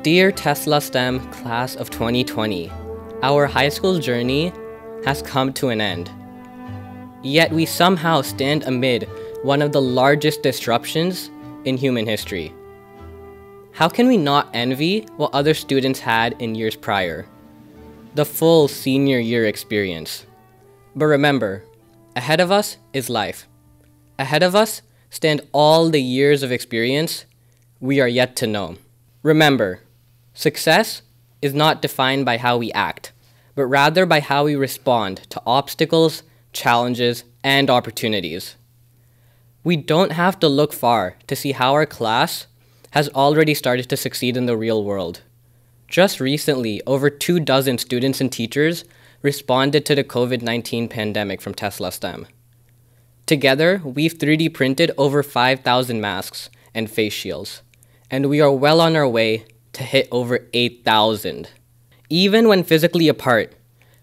Dear Tesla STEM class of 2020, our high school journey has come to an end. Yet we somehow stand amid one of the largest disruptions in human history. How can we not envy what other students had in years prior? The full senior year experience. But remember, ahead of us is life. Ahead of us stand all the years of experience we are yet to know. Remember, success is not defined by how we act, but rather by how we respond to obstacles, challenges, and opportunities. We don't have to look far to see how our class has already started to succeed in the real world. Just recently, over 24 students and teachers responded to the COVID-19 pandemic from Tesla STEM. Together, we've 3D printed over 5,000 masks and face shields, and we are well on our way to hit over 8,000. Even when physically apart,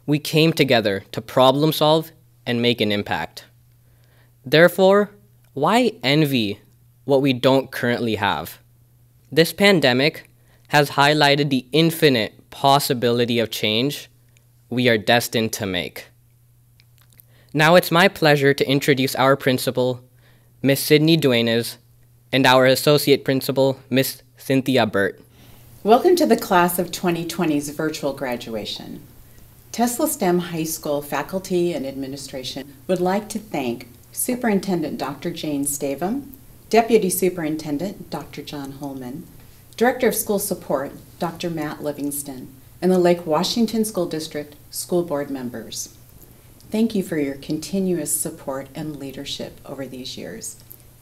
we came together to problem solve and make an impact. Therefore, why envy what we don't currently have? This pandemic has highlighted the infinite possibility of change we are destined to make. Now it's my pleasure to introduce our principal, Ms. Sydney Duenas, and our associate principal, Ms. Cynthia Burt. Welcome to the class of 2020's virtual graduation. Tesla STEM High School faculty and administration would like to thank Superintendent Dr. Jane Stavum, Deputy Superintendent Dr. John Holman, Director of School Support Dr. Matt Livingston, and the Lake Washington School District School Board members. Thank you for your continuous support and leadership over these years.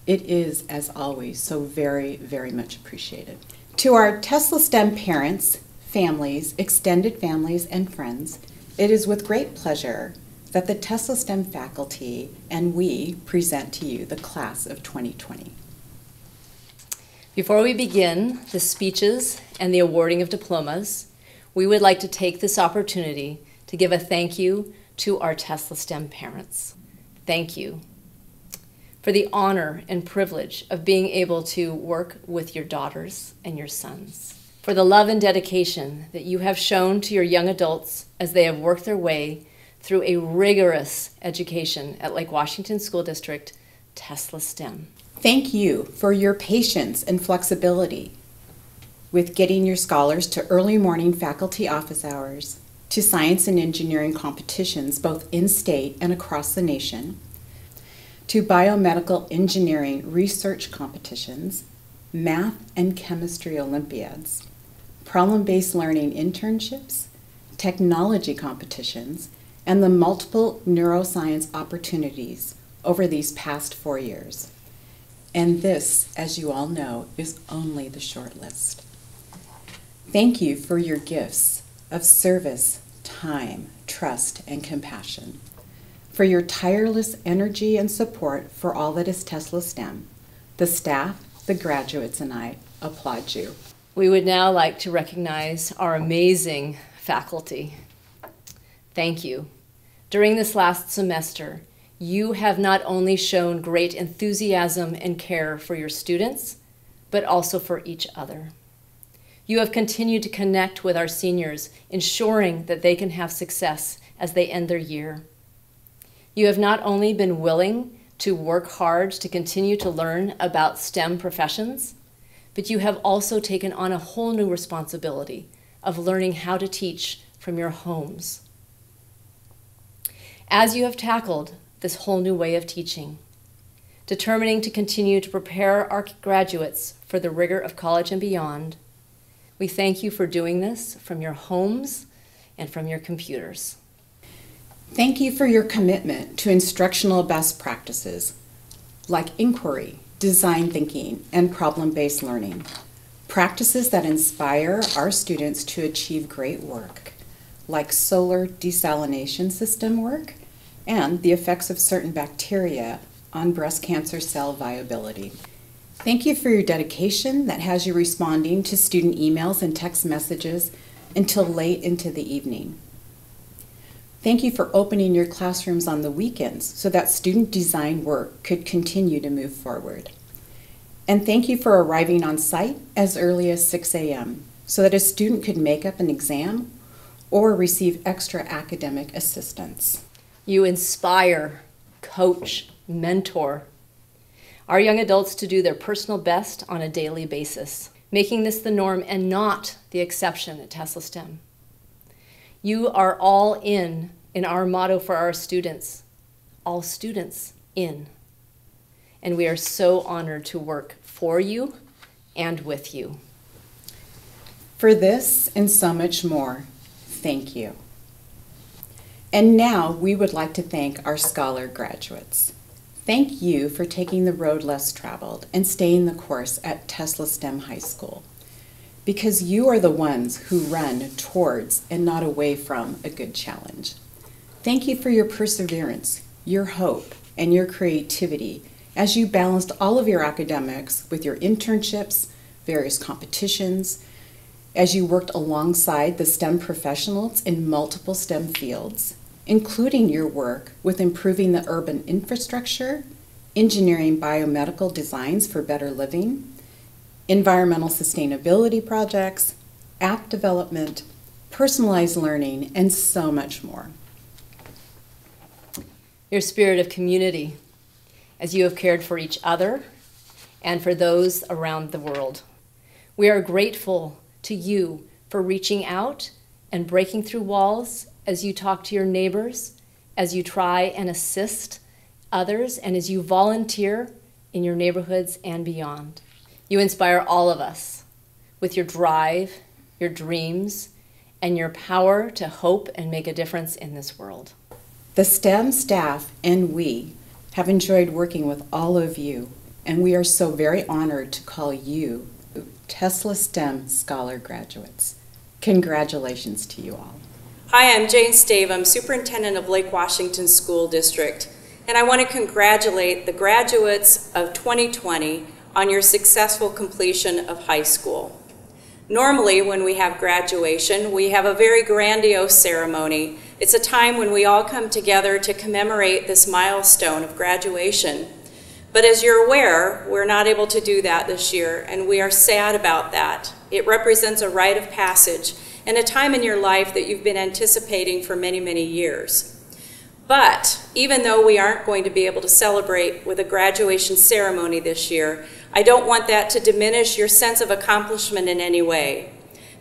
It is, as always, so very, very much appreciated. To our Tesla STEM parents, families, extended families, and friends, it is with great pleasure that the Tesla STEM faculty and we present to you the class of 2020. Before we begin the speeches and the awarding of diplomas, we would like to take this opportunity to give a thank you to our Tesla STEM parents. Thank you for the honor and privilege of being able to work with your daughters and your sons, for the love and dedication that you have shown to your young adults as they have worked their way through a rigorous education at Lake Washington School District, Tesla STEM. Thank you for your patience and flexibility with getting your scholars to early morning faculty office hours, to science and engineering competitions both in-state and across the nation, to biomedical engineering research competitions, math and chemistry Olympiads, problem-based learning internships, technology competitions, and the multiple neuroscience opportunities over these past 4 years. And this, as you all know, is only the short list. Thank you for your gifts of service, time, trust, and compassion, for your tireless energy and support for all that is Tesla STEM. The staff, the graduates, and I applaud you. We would now like to recognize our amazing faculty. Thank you. During this last semester, you have not only shown great enthusiasm and care for your students, but also for each other. You have continued to connect with our seniors, ensuring that they can have success as they end their year. You have not only been willing to work hard to continue to learn about STEM professions, but you have also taken on a whole new responsibility of learning how to teach from your homes. As you have tackled this whole new way of teaching, determining to continue to prepare our graduates for the rigor of college and beyond, we thank you for doing this from your homes and from your computers. Thank you for your commitment to instructional best practices like inquiry, design thinking, and problem-based learning, practices that inspire our students to achieve great work, like solar desalination system work and the effects of certain bacteria on breast cancer cell viability. Thank you for your dedication that has you responding to student emails and text messages until late into the evening. Thank you for opening your classrooms on the weekends so that student design work could continue to move forward. And thank you for arriving on site as early as 6 a.m. so that a student could make up an exam or receive extra academic assistance. You inspire, coach, mentor our young adults to do their personal best on a daily basis, making this the norm and not the exception at Tesla STEM. You are all in our motto for our students, all students in. And we are so honored to work for you and with you. For this and so much more, thank you. And now we would like to thank our Scholar graduates. Thank you for taking the road less traveled and staying the course at Tesla STEM High School, because you are the ones who run towards and not away from a good challenge. Thank you for your perseverance, your hope, and your creativity as you balanced all of your academics with your internships, various competitions, as you worked alongside the STEM professionals in multiple STEM fields, including your work with improving the urban infrastructure, engineering biomedical designs for better living, environmental sustainability projects, app development, personalized learning, and so much more. Your spirit of community, as you have cared for each other and for those around the world. We are grateful to you for reaching out and breaking through walls as you talk to your neighbors, as you try and assist others, and as you volunteer in your neighborhoods and beyond. You inspire all of us with your drive, your dreams, and your power to hope and make a difference in this world. The STEM staff and we have enjoyed working with all of you, and we are so very honored to call you Tesla STEM Scholar graduates. Congratulations to you all. Hi, I'm Jane Stave. I'm Superintendent of Lake Washington School District, and I want to congratulate the graduates of 2020 on your successful completion of high school. Normally, when we have graduation, we have a very grandiose ceremony. It's a time when we all come together to commemorate this milestone of graduation. But as you're aware, we're not able to do that this year, and we are sad about that. It represents a rite of passage and a time in your life that you've been anticipating for many, many years. But even though we aren't going to be able to celebrate with a graduation ceremony this year, I don't want that to diminish your sense of accomplishment in any way.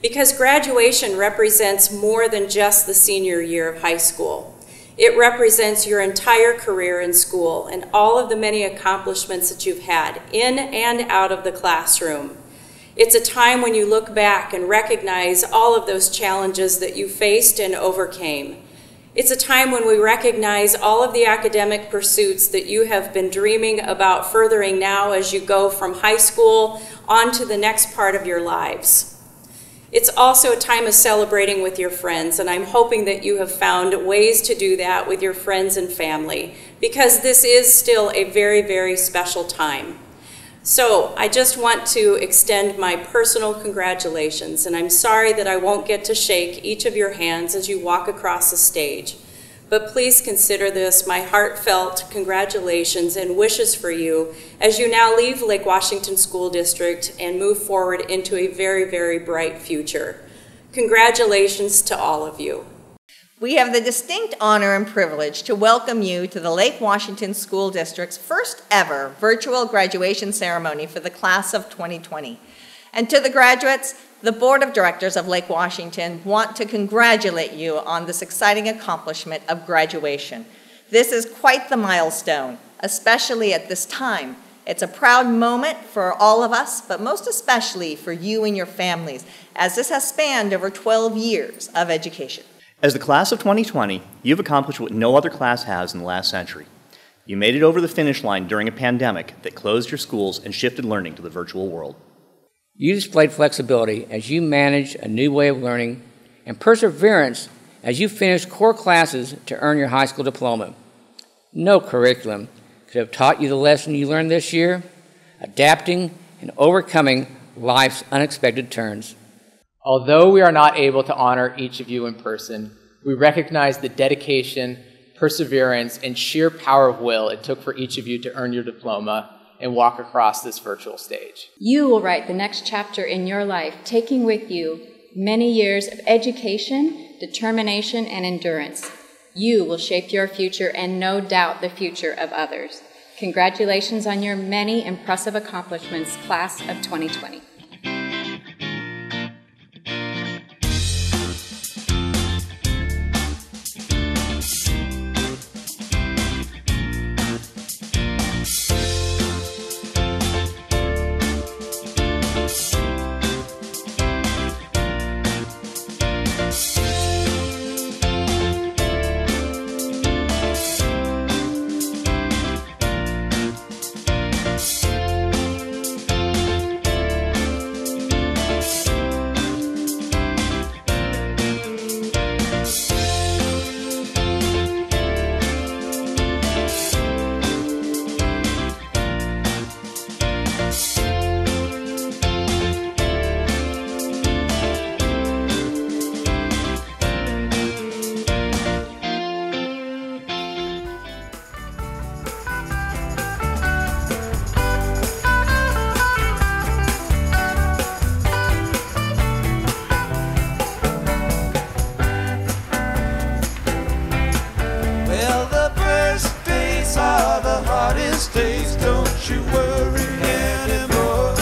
Because graduation represents more than just the senior year of high school. It represents your entire career in school and all of the many accomplishments that you've had in and out of the classroom. It's a time when you look back and recognize all of those challenges that you faced and overcame. It's a time when we recognize all of the academic pursuits that you have been dreaming about furthering now as you go from high school on to the next part of your lives. It's also a time of celebrating with your friends, and I'm hoping that you have found ways to do that with your friends and family, because this is still a very, very special time. So I just want to extend my personal congratulations, and I'm sorry that I won't get to shake each of your hands as you walk across the stage. But please consider this my heartfelt congratulations and wishes for you as you now leave Lake Washington School District and move forward into a very, very bright future. Congratulations to all of you. We have the distinct honor and privilege to welcome you to the Lake Washington School District's first ever virtual graduation ceremony for the class of 2020. And to the graduates, the Board of Directors of Lake Washington want to congratulate you on this exciting accomplishment of graduation. This is quite the milestone, especially at this time. It's a proud moment for all of us, but most especially for you and your families, as this has spanned over 12 years of education. As the class of 2020, you've accomplished what no other class has in the last century. You made it over the finish line during a pandemic that closed your schools and shifted learning to the virtual world. You displayed flexibility as you managed a new way of learning and perseverance as you finished core classes to earn your high school diploma. No curriculum could have taught you the lesson you learned this year, adapting and overcoming life's unexpected turns. Although we are not able to honor each of you in person, we recognize the dedication, perseverance, and sheer power of will it took for each of you to earn your diploma, and walk across this virtual stage. You will write the next chapter in your life, taking with you many years of education, determination, and endurance. You will shape your future and no doubt the future of others. Congratulations on your many impressive accomplishments, class of 2020. Days, don't you worry anymore,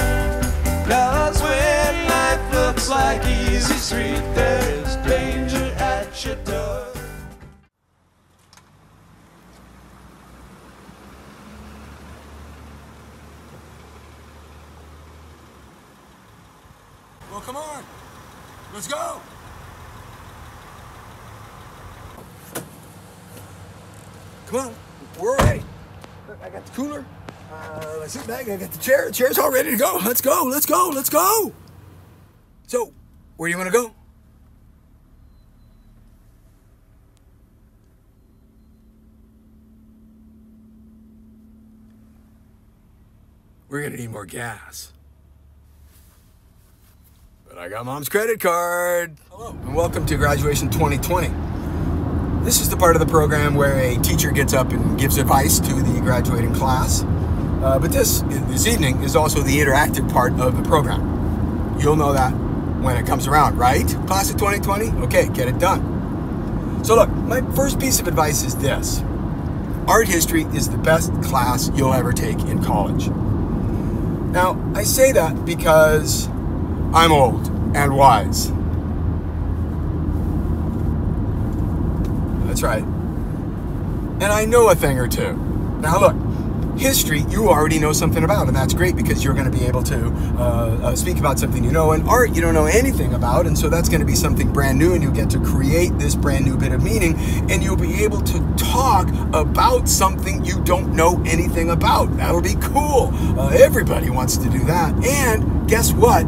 'cause when life looks like easy street, there is danger at your door. Well, come on, let's go. Come on, we're all ready. I got the cooler, I sit back, I got the chair. The chair's all ready to go. Let's go, let's go, let's go. So, where do you want to go? We're gonna need more gas. But I got Mom's credit card. Hello, and welcome to Graduation 2020. This is the part of the program where a teacher gets up and gives advice to the graduating class. But this evening is also the interactive part of the program. You'll know that when it comes around, right? Class of 2020? Okay, get it done. So look, my first piece of advice is this. Art history is the best class you'll ever take in college. Now, I say that because I'm old and wise. That's right. And I know a thing or two. Now look, history you already know something about, and that's great because you're going to be able to speak about something you know, and art you don't know anything about, and so that's going to be something brand new, and you get to create this brand new bit of meaning, and you'll be able to talk about something you don't know anything about. That'll be cool. Everybody wants to do that. And guess what?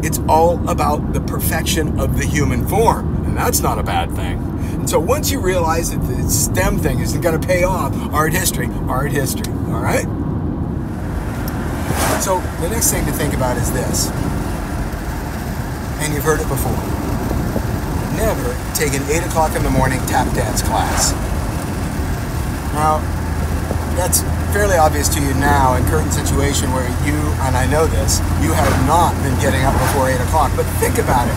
It's all about the perfection of the human form, and that's not a bad thing. And so once you realize that the STEM thing isn't going to pay off, art history, all right? So the next thing to think about is this, and you've heard it before. Never take an 8 o'clock in the morning tap dance class. Now, that's fairly obvious to you now in current situation where you, and I know this, you have not been getting up before 8 o'clock, but think about it.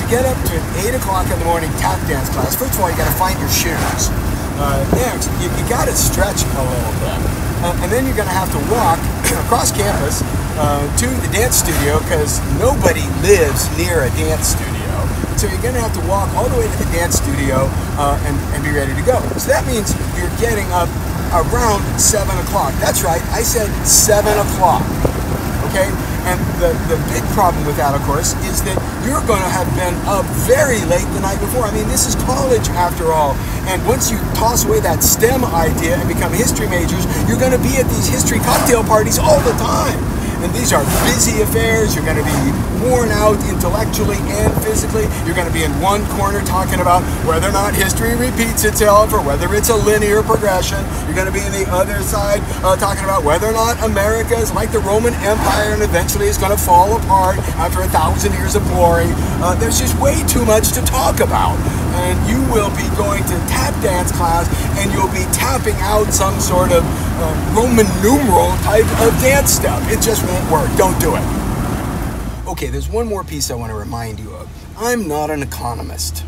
To get up to an 8 o'clock in the morning tap dance class, first of all, you got to find your shoes. Next, you got to stretch a little bit. And then you're going to have to walk across campus to the dance studio because nobody lives near a dance studio. So you're going to have to walk all the way to the dance studio and be ready to go. So that means you're getting up around 7 o'clock. That's right, I said 7 o'clock. Okay? And the big problem with that, of course, is that you're going to have been up very late the night before. I mean, this is college after all. And once you toss away that STEM idea and become history majors, you're going to be at these history cocktail parties all the time. And these are busy affairs. You're going to be worn out intellectually and physically. You're going to be in one corner talking about whether or not history repeats itself or whether it's a linear progression. You're going to be on the other side talking about whether or not America is like the Roman Empire and eventually is going to fall apart after 1,000 years of glory. There's just way too much to talk about. And you will be going to tap dance class and you'll be tapping out some sort of Roman numeral type of dance step. It just won't work. Don't do it. Okay, there's one more piece I want to remind you of. I'm not an economist.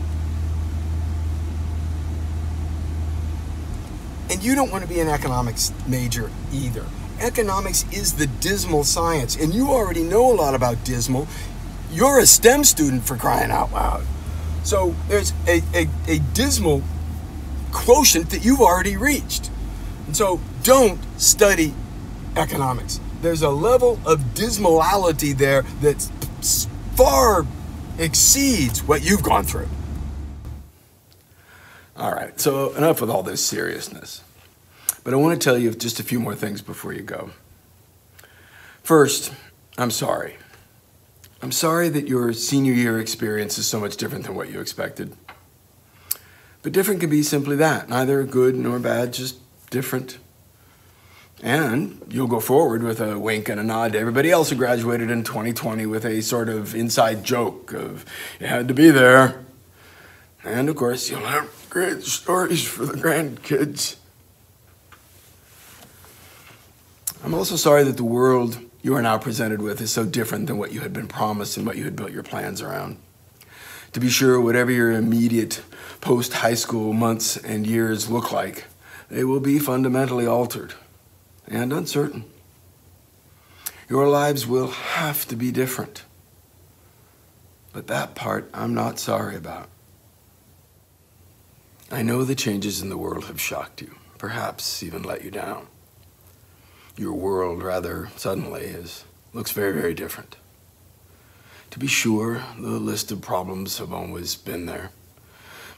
And you don't want to be an economics major either. Economics is the dismal science, and you already know a lot about dismal. You're a STEM student, for crying out loud. So there's a dismal quotient that you've already reached. And so don't study economics. There's a level of dismality there that far exceeds what you've gone through. All right, so enough with all this seriousness. But I want to tell you just a few more things before you go. First, I'm sorry. I'm sorry that your senior year experience is so much different than what you expected. But different can be simply that, neither good nor bad, just different. And you'll go forward with a wink and a nod to everybody else who graduated in 2020 with a sort of inside joke of, you had to be there. And of course, you'll have great stories for the grandkids. I'm also sorry that the world you are now presented with is so different than what you had been promised and what you had built your plans around. To be sure, whatever your immediate post-high school months and years look like, they will be fundamentally altered and uncertain. Your lives will have to be different. But that part I'm not sorry about. I know the changes in the world have shocked you, perhaps even let you down. Your world, rather suddenly, looks very, very different. To be sure, the list of problems have always been there,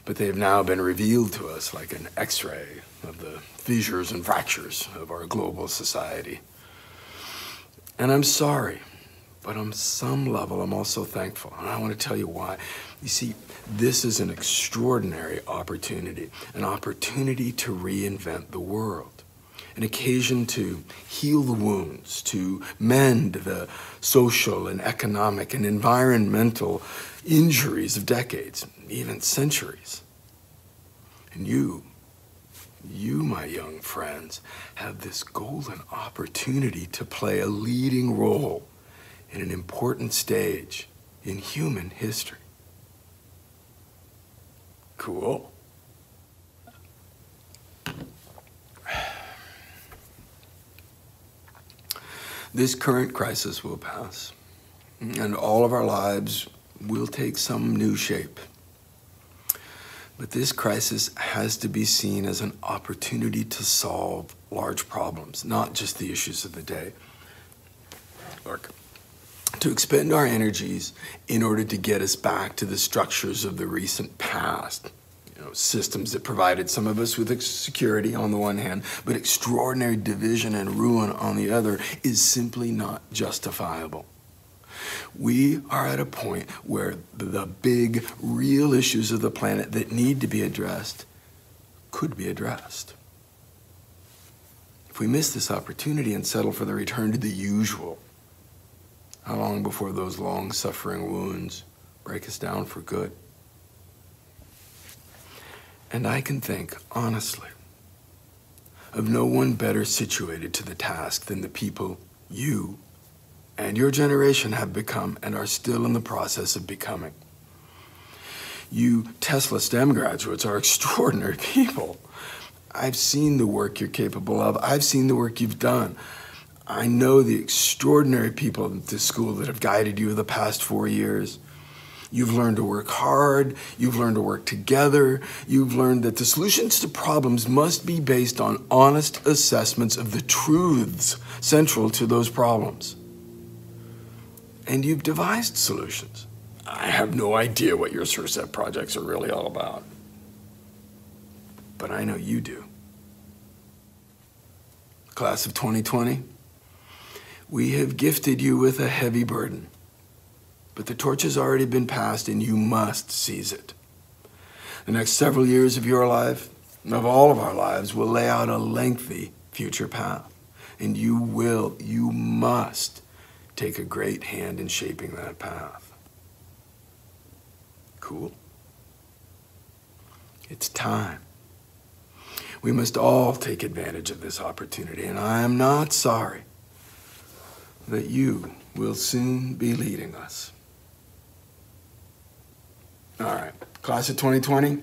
but they have now been revealed to us like an X-ray of the fissures and fractures of our global society. And I'm sorry, but on some level, I'm also thankful, and I want to tell you why. You see, this is an extraordinary opportunity, an opportunity to reinvent the world. An occasion to heal the wounds, to mend the social and economic and environmental injuries of decades, even centuries. And you, my young friends, have this golden opportunity to play a leading role in an important stage in human history. Cool. This current crisis will pass, and all of our lives will take some new shape. But this crisis has to be seen as an opportunity to solve large problems, not just the issues of the day. Look, to expend our energies in order to get us back to the structures of the recent past. Systems that provided some of us with security on the one hand, but extraordinary division and ruin on the other is simply not justifiable. We are at a point where the big, real issues of the planet that need to be addressed could be addressed. If we miss this opportunity and settle for the return to the usual, how long before those long-suffering wounds break us down for good? And I can think, honestly, of no one better situated to the task than the people you and your generation have become and are still in the process of becoming. You Tesla STEM graduates are extraordinary people. I've seen the work you're capable of. I've seen the work you've done. I know the extraordinary people at this school that have guided you the past 4 years. You've learned to work hard, you've learned to work together, you've learned that the solutions to problems must be based on honest assessments of the truths central to those problems. And you've devised solutions. I have no idea what your SURSET projects are really all about. But I know you do. Class of 2020, we have gifted you with a heavy burden. But the torch has already been passed, and you must seize it. The next several years of your life, of all of our lives, will lay out a lengthy future path. And you must take a great hand in shaping that path. Cool? It's time. We must all take advantage of this opportunity, and I am not sorry that you will soon be leading us. All right, class of 2020,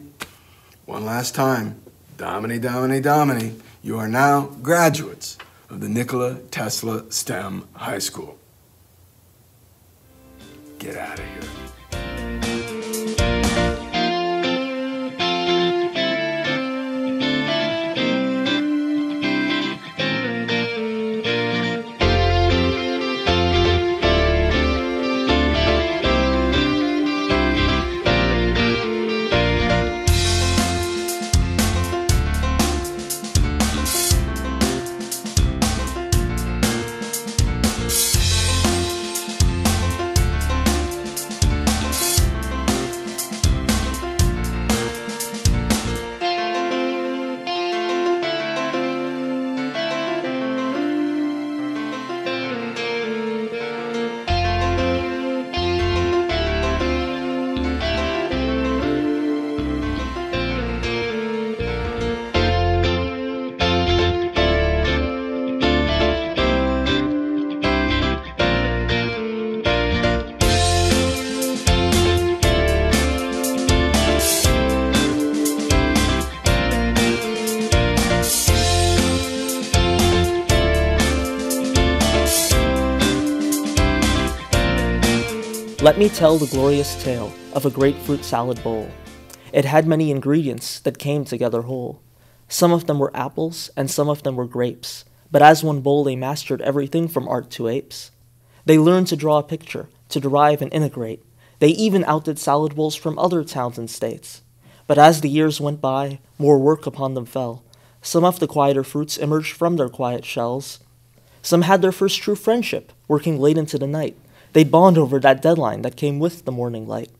one last time. Domini, Domini, Domini, you are now graduates of the Nikola Tesla STEM High School. Get out of here. Let me tell the glorious tale of a grapefruit salad bowl. It had many ingredients that came together whole. Some of them were apples, and some of them were grapes, but as one bowl they mastered everything from art to apes. They learned to draw a picture, to derive and integrate. They even outdid salad bowls from other towns and states. But as the years went by, more work upon them fell. Some of the quieter fruits emerged from their quiet shells. Some had their first true friendship, working late into the night. They'd bond over that deadline that came with the morning light.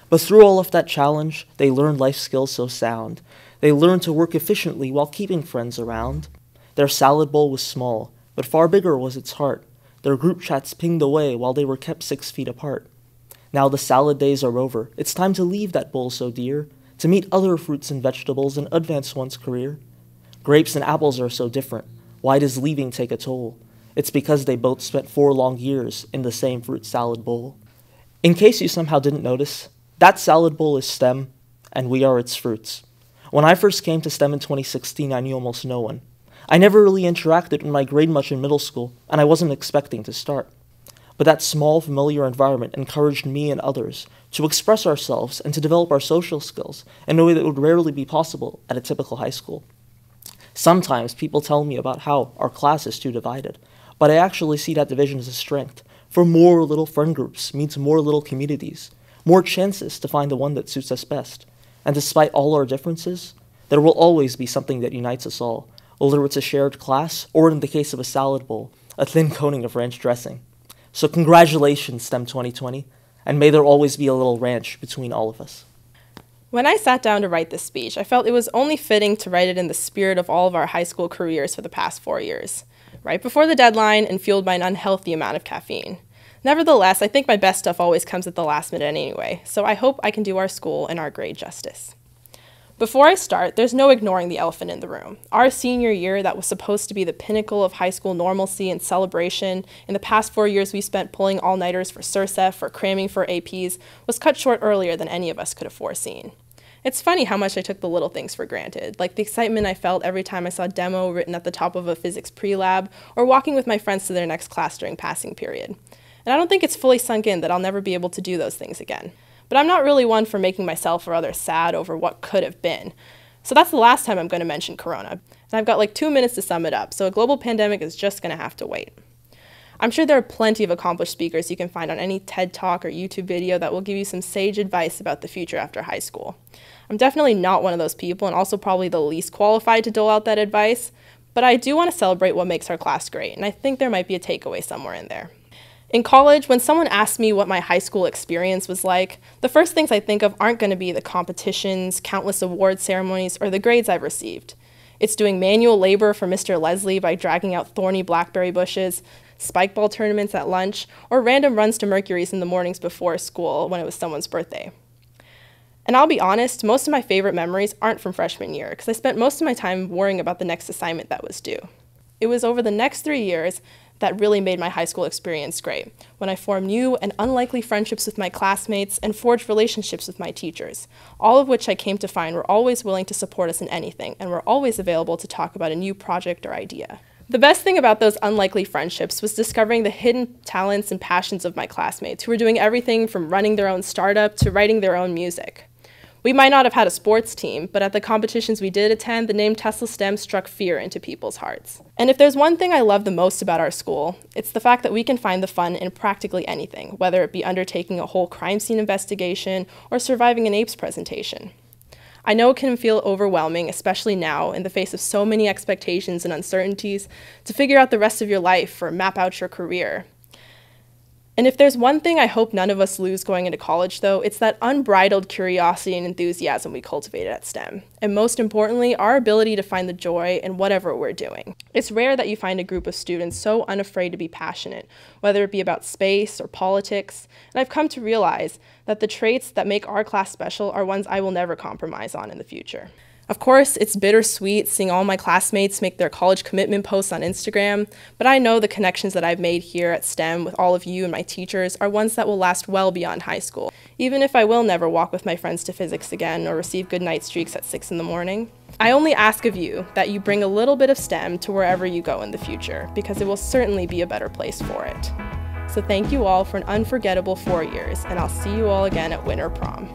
But through all of that challenge, they learned life skills so sound. They learned to work efficiently while keeping friends around. Their salad bowl was small, but far bigger was its heart. Their group chats pinged away while they were kept 6 feet apart. Now the salad days are over. It's time to leave that bowl so dear, to meet other fruits and vegetables and advance one's career. Grapes and apples are so different. Why does leaving take a toll? It's because they both spent 4 long years in the same fruit salad bowl. In case you somehow didn't notice, that salad bowl is STEM, and we are its fruits. When I first came to STEM in 2016, I knew almost no one. I never really interacted with my grade much in middle school, and I wasn't expecting to start. But that small, familiar environment encouraged me and others to express ourselves and to develop our social skills in a way that would rarely be possible at a typical high school. Sometimes people tell me about how our class is too divided, but I actually see that division as a strength, for more little friend groups means more little communities, more chances to find the one that suits us best. And despite all our differences, there will always be something that unites us all, whether it's a shared class or, in the case of a salad bowl, a thin coating of ranch dressing. So congratulations, STEM 2020, and may there always be a little ranch between all of us. When I sat down to write this speech, I felt it was only fitting to write it in the spirit of all of our high school careers for the past 4 years, right before the deadline and fueled by an unhealthy amount of caffeine. Nevertheless, I think my best stuff always comes at the last minute anyway, so I hope I can do our school and our grade justice. Before I start, there's no ignoring the elephant in the room. Our senior year, that was supposed to be the pinnacle of high school normalcy and celebration, in the past 4 years we spent pulling all-nighters for CERSEF or cramming for APs, was cut short earlier than any of us could have foreseen. It's funny how much I took the little things for granted, like the excitement I felt every time I saw demo written at the top of a physics pre-lab, or walking with my friends to their next class during passing period. And I don't think it's fully sunk in that I'll never be able to do those things again. But I'm not really one for making myself or others sad over what could have been. So that's the last time I'm going to mention Corona. And I've got like 2 minutes to sum it up, so a global pandemic is just going to have to wait. I'm sure there are plenty of accomplished speakers you can find on any TED Talk or YouTube video that will give you some sage advice about the future after high school. I'm definitely not one of those people, and also probably the least qualified to dole out that advice, but I do want to celebrate what makes our class great, and I think there might be a takeaway somewhere in there. In college, when someone asks me what my high school experience was like, the first things I think of aren't going to be the competitions, countless award ceremonies, or the grades I've received. It's doing manual labor for Mr. Leslie by dragging out thorny blackberry bushes, spike ball tournaments at lunch, or random runs to Mercury's in the mornings before school when it was someone's birthday. And I'll be honest, most of my favorite memories aren't from freshman year, because I spent most of my time worrying about the next assignment that was due. It was over the next 3 years that really made my high school experience great, when I formed new and unlikely friendships with my classmates and forged relationships with my teachers, all of which I came to find were always willing to support us in anything and were always available to talk about a new project or idea. The best thing about those unlikely friendships was discovering the hidden talents and passions of my classmates, who were doing everything from running their own startup to writing their own music. We might not have had a sports team, but at the competitions we did attend, the name Tesla STEM struck fear into people's hearts. And if there's one thing I love the most about our school, it's the fact that we can find the fun in practically anything, whether it be undertaking a whole crime scene investigation or surviving an APES presentation. I know it can feel overwhelming, especially now, in the face of so many expectations and uncertainties, to figure out the rest of your life or map out your career. And if there's one thing I hope none of us lose going into college, though, it's that unbridled curiosity and enthusiasm we cultivated at STEM. And most importantly, our ability to find the joy in whatever we're doing. It's rare that you find a group of students so unafraid to be passionate, whether it be about space or politics. And I've come to realize that the traits that make our class special are ones I will never compromise on in the future. Of course, it's bittersweet seeing all my classmates make their college commitment posts on Instagram, but I know the connections that I've made here at STEM with all of you and my teachers are ones that will last well beyond high school, even if I will never walk with my friends to physics again or receive good night streaks at 6 in the morning. I only ask of you that you bring a little bit of STEM to wherever you go in the future, because it will certainly be a better place for it. So thank you all for an unforgettable 4 years, and I'll see you all again at Winter Prom.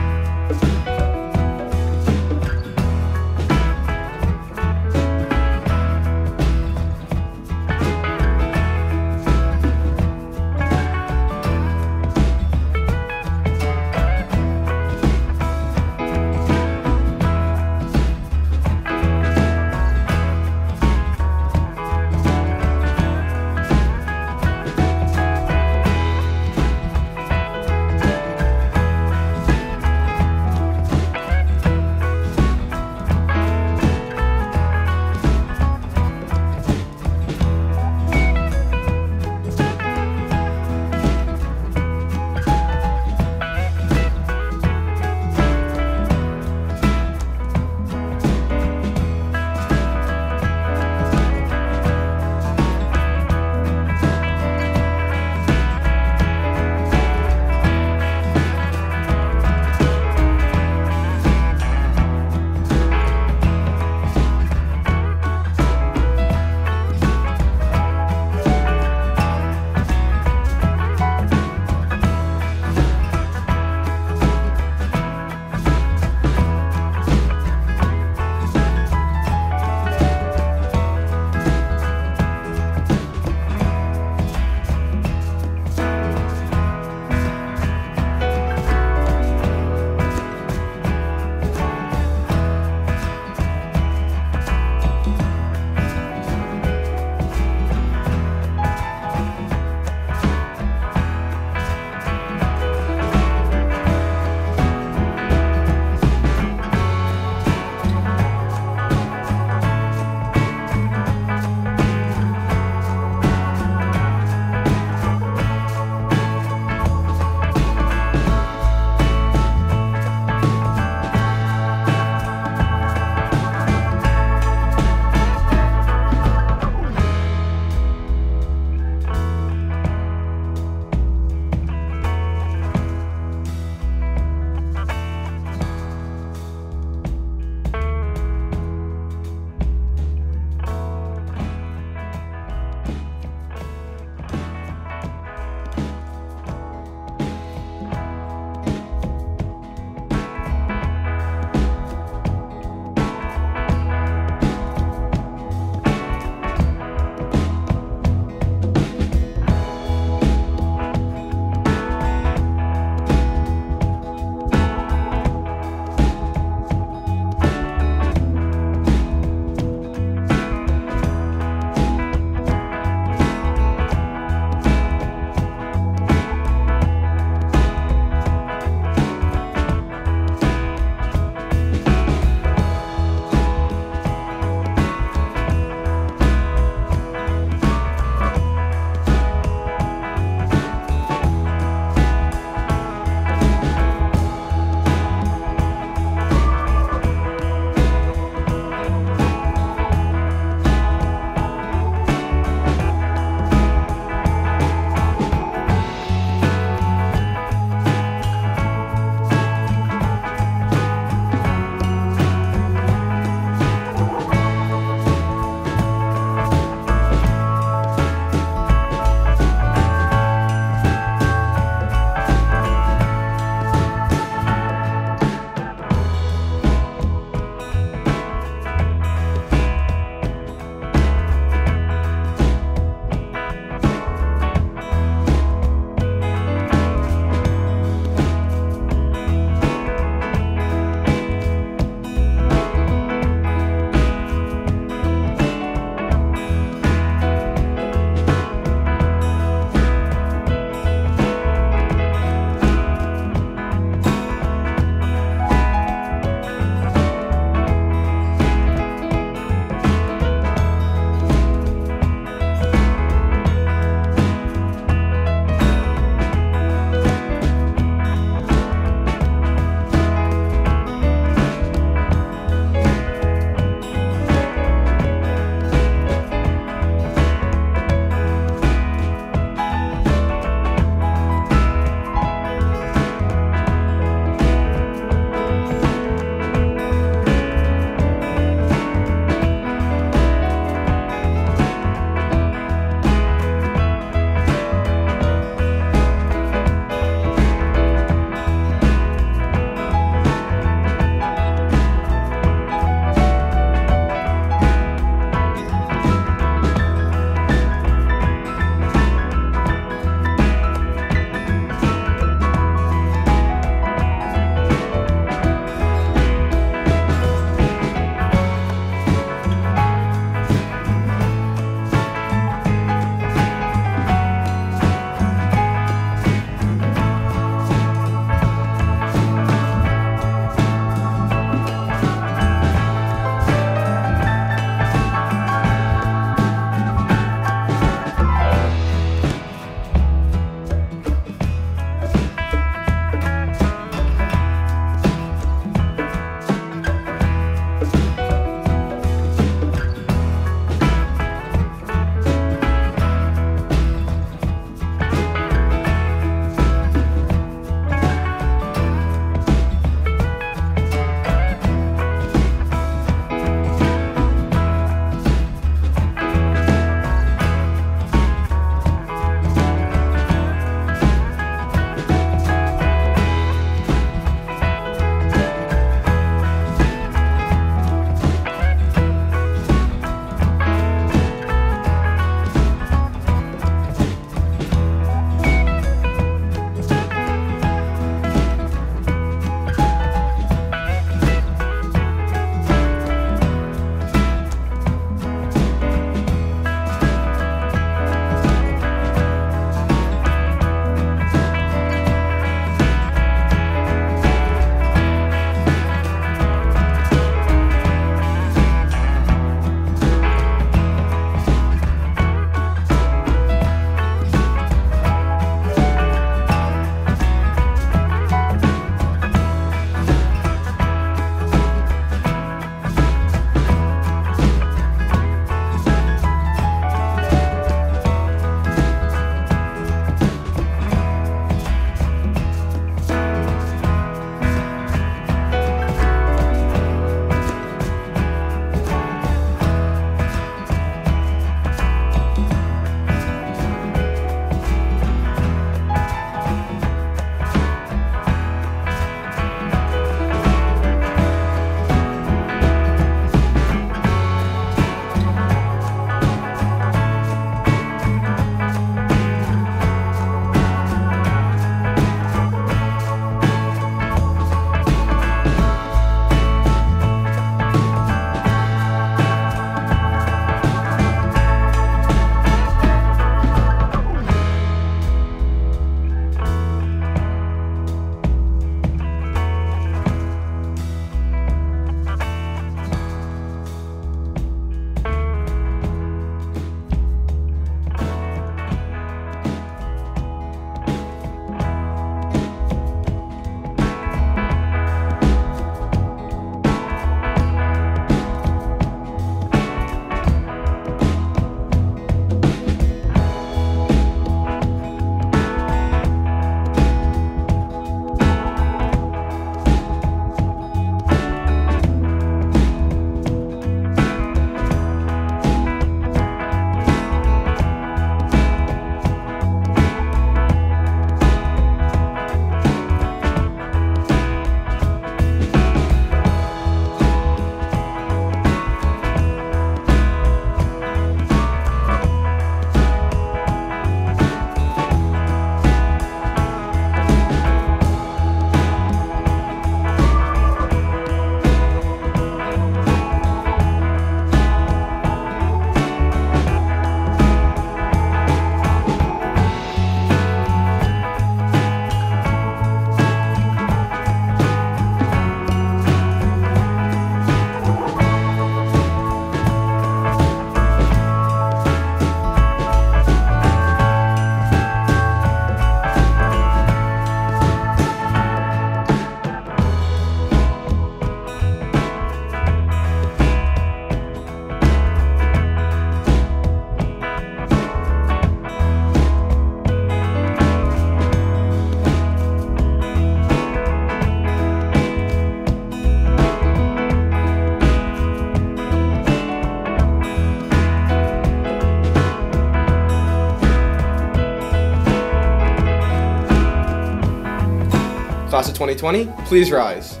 Class of 2020, please rise.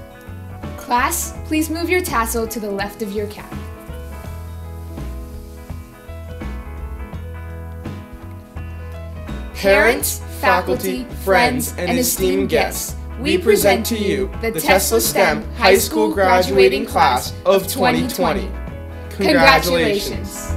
Class, please move your tassel to the left of your cap. Parents, faculty, friends, and esteemed guests, we present to you the Tesla STEM High School Graduating Class of 2020. Congratulations.